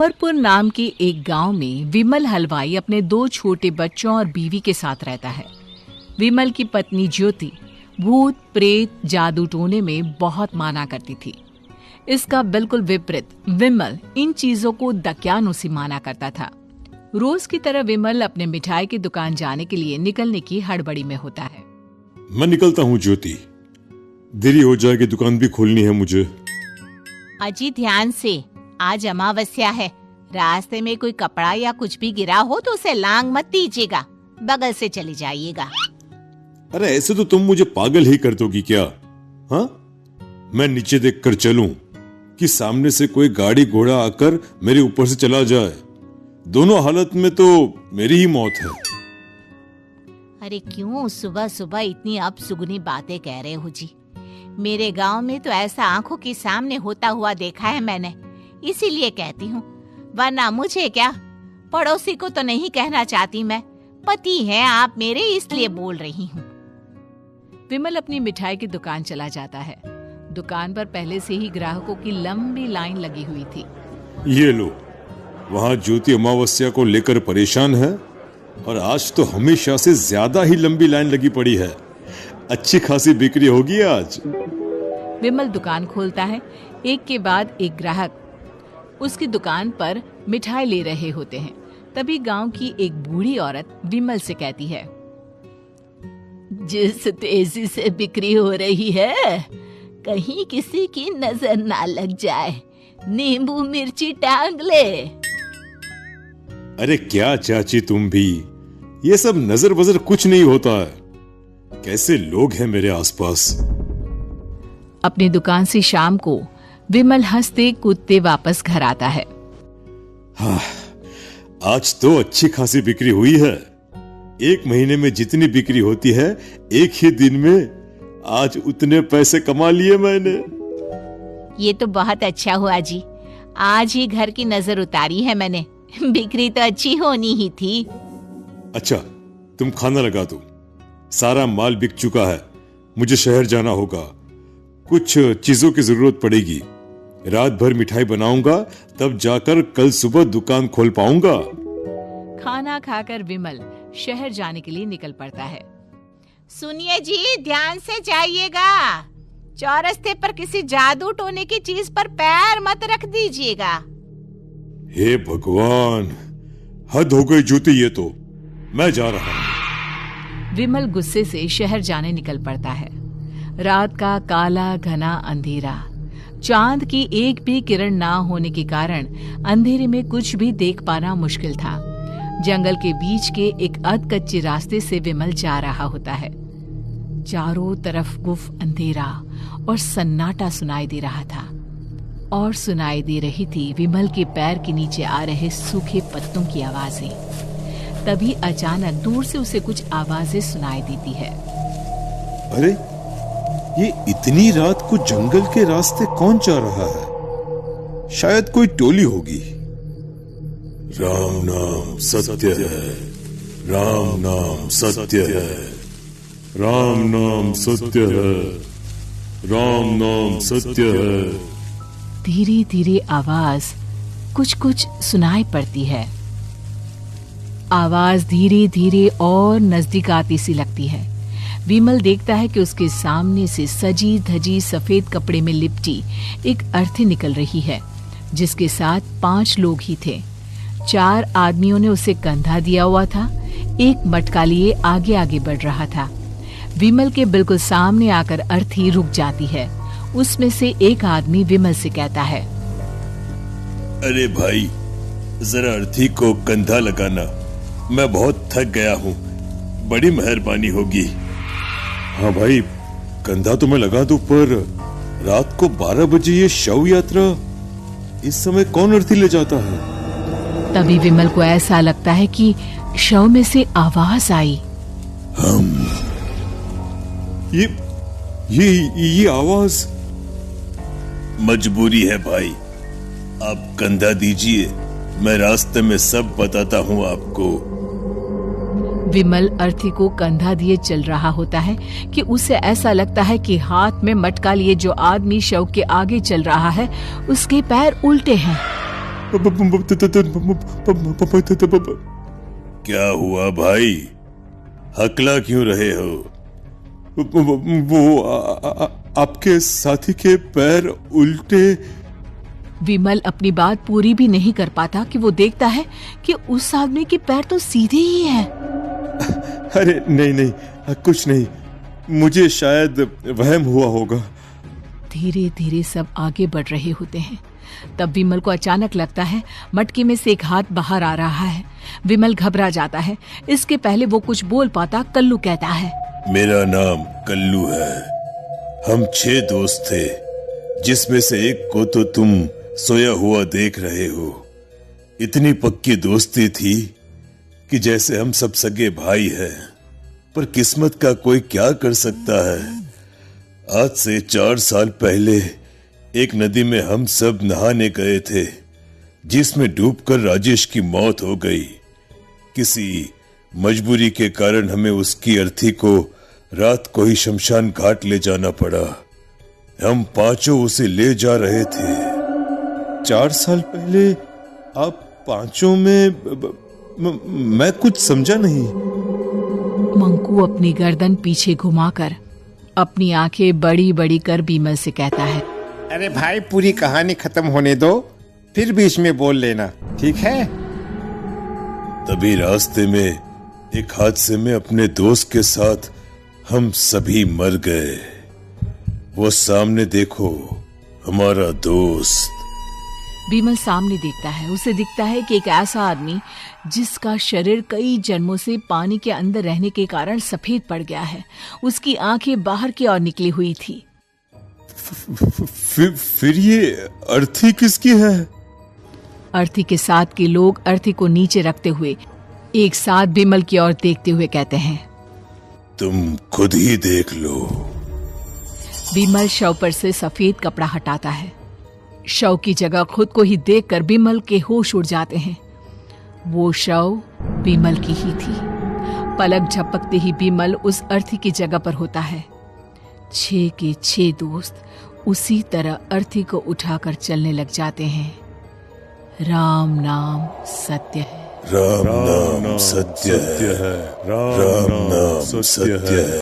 अमरपुर नाम के एक गांव में विमल हलवाई अपने 2 छोटे बच्चों और बीवी के साथ रहता है। विमल की पत्नी ज्योति भूत प्रेत जादू टोने में बहुत माना करती थी। इसका बिल्कुल विपरीत विमल इन चीजों को दक्यानुसी माना करता था। रोज की तरह विमल अपने मिठाई की दुकान जाने के लिए निकलने की हड़बड़ी में होता है। मैं निकलता हूँ ज्योति, देरी हो जाएगी, दुकान भी खोलनी है मुझे। अजी ध्यान से, आज अमावस्या है। रास्ते में कोई कपड़ा या कुछ भी गिरा हो तो उसे लांग मत दीजिएगा, बगल से चले जाइएगा। अरे ऐसे तो तुम मुझे पागल ही कर दोगी क्या? हाँ, मैं नीचे देखकर चलूं कि सामने से कोई गाड़ी घोड़ा आकर मेरे ऊपर से चला जाए? दोनों हालत में तो मेरी ही मौत है। अरे क्यों सुबह सुबह इतनी अपसुगनी बातें कह रहे हो जी? मेरे गांव में तो ऐसा आंखों के सामने होता हुआ देखा है मैंने, इसीलिए कहती हूँ, वरना मुझे क्या, पड़ोसी को तो नहीं कहना चाहती मैं। पति हैं आप मेरे, इसलिए बोल रही हूँ। विमल अपनी मिठाई की दुकान चला जाता है। दुकान पर पहले से ही ग्राहकों की लंबी लाइन लगी हुई थी। ये लो, वहाँ ज्योति अमावस्या को लेकर परेशान है और आज तो हमेशा से ज्यादा ही लंबी लाइन लगी पड़ी है। अच्छी खासी बिक्री होगी आज। विमल दुकान खोलता है। एक के बाद एक ग्राहक उसकी दुकान पर मिठाई ले रहे होते हैं। तभी गांव की एक बूढ़ी औरत विमल से कहती है, जिस तेजी से बिक्री हो रही है, कहीं किसी की नजर ना लग जाए, नींबू मिर्ची टांग ले। अरे क्या चाची तुम भी, ये सब नजर बजर कुछ नहीं होता है। कैसे लोग हैं मेरे आसपास। अपनी दुकान से शाम को विमल हंसते कूदते वापस घर आता है। हाँ, आज तो अच्छी खासी बिक्री हुई है। 1 महीने में जितनी बिक्री होती है, एक ही दिन में आज उतने पैसे कमा लिए मैंने। ये तो बहुत अच्छा हुआ जी, आज ही घर की नजर उतारी है मैंने। बिक्री तो अच्छी होनी ही थी। अच्छा, तुम खाना लगा दो, सारा माल बिक चुका है। मुझे शहर जाना होगा, कुछ चीजों की जरूरत पड़ेगी। रात भर मिठाई बनाऊंगा, तब जाकर कल सुबह दुकान खोल पाऊंगा। खाना खाकर विमल शहर जाने के लिए निकल पड़ता है। सुनिए जी, ध्यान से जाइएगा। चौरस्ते पर किसी जादू टोने की चीज पर पैर मत रख दीजिएगा। हे भगवान, हद हो गई ज्योति, ये तो मैं जा रहा हूं। विमल गुस्से से शहर जाने निकल पड़ता है। रात का काला घना अंधेरा, चांद की एक भी किरण ना होने के कारण अंधेरे में कुछ भी देख पाना मुश्किल था। जंगल के बीच के एक अधकच्चे रास्ते से विमल जा रहा होता है। चारों तरफ गुफ अंधेरा और सन्नाटा सुनाई दे रहा था, और सुनाई दे रही थी विमल के पैर के नीचे आ रहे सूखे पत्तों की आवाजें। तभी अचानक दूर से उसे कुछ आवाजें सुनाई देती है। अरे, ये इतनी रात को जंगल के रास्ते कौन जा रहा है? शायद कोई टोली होगी। राम नाम सत्य है, राम नाम सत्य है, राम नाम सत्य है, राम नाम सत्य है। धीरे धीरे आवाज कुछ कुछ सुनाई पड़ती है। आवाज धीरे धीरे और नजदीक आती सी लगती है। विमल देखता है कि उसके सामने से सजी धजी सफेद कपड़े में लिपटी एक अर्थी निकल रही है, जिसके साथ 5 लोग ही थे। 4 आदमियों ने उसे कंधा दिया हुआ था। एक मटका लिए आगे आगे बढ़ रहा था। विमल के बिल्कुल सामने आकर अर्थी रुक जाती है। उसमें से एक आदमी विमल से कहता है, अरे भाई, जरा अर्थी को कंधा लगाना, मैं बहुत थक गया हूँ, बड़ी मेहरबानी होगी। हाँ भाई, कंधा तो मैं लगा दूं, पर रात को 12 बजे ये शव यात्रा, इस समय कौन अर्थी ले जाता है? तभी विमल को ऐसा लगता है कि शव में से आवाज आई, हम ये आवाज। मजबूरी है भाई, आप कंधा दीजिए, मैं रास्ते में सब बताता हूँ आपको। विमल अर्थी को कंधा दिए चल रहा होता है कि उसे ऐसा लगता है कि हाथ में मटका लिए जो आदमी शव के आगे चल रहा है, उसके पैर उल्टे हैं। क्या हुआ भाई, हकला क्यों रहे हो? वो आपके साथी के पैर उल्टे। विमल अपनी बात पूरी भी नहीं कर पाता कि वो देखता है कि उस आदमी के पैर तो सीधे ही हैं। अरे नहीं, कुछ नहीं, मुझे शायद वहम हुआ होगा। धीरे धीरे सब आगे बढ़ रहे होते हैं। तब विमल को अचानक लगता है मटकी में से एक हाथ बाहर आ रहा है। विमल घबरा जाता है। इसके पहले वो कुछ बोल पाता, कल्लू कहता है, मेरा नाम कल्लू है। हम 6 दोस्त थे, जिसमें से एक को तो तुम सोया हुआ देख रहे हो। इतनी पक्की दोस्ती थी कि जैसे हम सब सगे भाई हैं। पर किस्मत का कोई क्या कर सकता है। आज से 4 साल पहले एक नदी में हम सब नहाने गए थे, जिसमें डूबकर राजेश की मौत हो गई। किसी मजबूरी के कारण हमें उसकी अर्थी को रात को ही शमशान घाट ले जाना पड़ा। हम 5 उसे ले जा रहे थे। 4 साल पहले आप 5 में मैं कुछ समझा नहीं। मंकू अपनी गर्दन पीछे घुमाकर अपनी आंखें बड़ी बड़ी कर विमल से कहता है, अरे भाई, पूरी कहानी खत्म होने दो, फिर बीच में बोल लेना, ठीक है? तभी रास्ते में एक हादसे में अपने दोस्त के साथ हम सभी मर गए। वो सामने देखो, हमारा दोस्त। विमल सामने देखता है। उसे दिखता है कि एक ऐसा आदमी जिसका शरीर कई जन्मों से पानी के अंदर रहने के कारण सफेद पड़ गया है। उसकी आंखें बाहर की ओर निकली हुई थी। फिर ये अर्थी किसकी है? अर्थी के साथ के लोग अर्थी को नीचे रखते हुए एक साथ विमल की ओर देखते हुए कहते हैं, तुम खुद ही देख लो। विमल शव पर से सफेद कपड़ा हटाता है। शव की जगह खुद को ही देखकर विमल के होश उड़ जाते हैं। वो शव विमल की ही थी। पलक झपकते ही विमल उस अर्थी की जगह पर होता है। 6 के 6 दोस्त उसी तरह अर्थी को उठाकर चलने लग जाते हैं। राम नाम सत्य है। राम नाम सत्य है। राम नाम सत्य है।